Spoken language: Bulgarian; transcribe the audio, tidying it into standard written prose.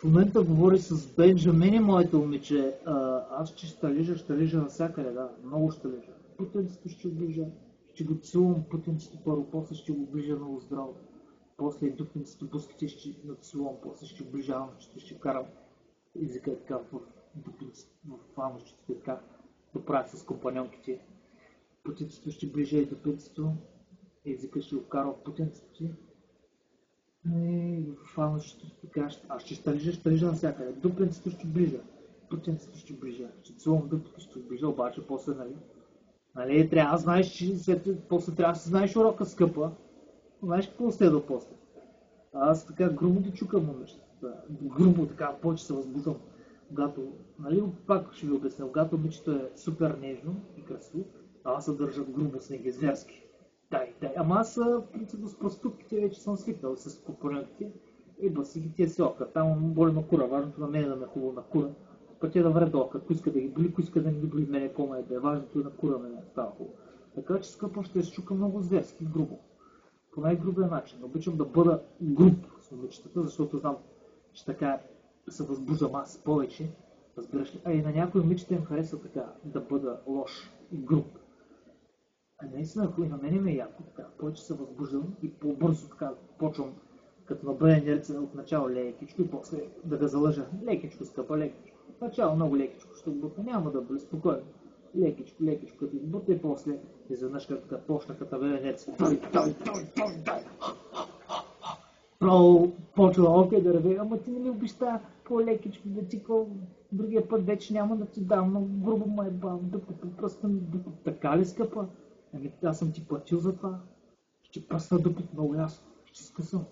В момента говори с Бенджамин и моето момиче. Аз ще лижа навсякъде, да. Много ще лижа. Путенцето ще оближа. Ще го целувам путенцето първо, после ще го оближа много здраво. После и дупниците, буските ще нацелувам, после ще оближавам, ще карам езика е така в дупниците, в фанощите, така да правя с компаньонките. Путенцето ще ближа и дупницето, езика ще го карам в путенцето си. И в фанощите така, аз ще лижа навсякъде. Дупницето ще ближа, путенцето ще ближа, ще целувам дупницето, ще ближа, обаче после, нали, трябва, знаеш, че после трябва да си знаеш урока, скъпа. Знаеш какво следва после? Аз така грубо ги чукам момичетата. Грубо така, повече се възбуждам. Когато, нали, пак ще ви обясня, когато момичето е супер нежно и красиво, аз се държат грубо с неги, зверски. Дай. Ама аз, в принцип, с проступките вече съм свикнал с компонентите и баси тия си ока. Там боли на кура, важното на мен е да ме е хубаво на кура. Пътя да вреда ока, ако иска да ги боли, ако иска да не ги боли мене, по-ме да е важното и на кура мене става хубаво. Така че скъпо ще се чука много зверски, грубо. По най-грубия начин. Обичам да бъда груб с момичетата, защото знам, че така се възбуждам аз повече. Разбираш ли? А и на някои момичета им харесва така да бъда лош и груб. А наистина, ако и на мен ме е яко, така, повече се възбуждам и по-бързо така почвам, като набъде нерца от начало лекичко и после да го залъжа. Лекичко, скъпа, лекичко. В начало много лекичко ще отбутна, няма да бъде спокойно. Лекичко, като отбутна и после изведнъж като почна като набъде нерца. Той. Право почва оке да реве, ама ти не ли обеща по-лекичко да ти другия път вече няма да ти дам, много грубо ме е бам, дупата, пръста ми дупата. Така ли, скъпа? Ами аз съм ти платил за това. Ще пръсна дупата много ясно, ще скъсам.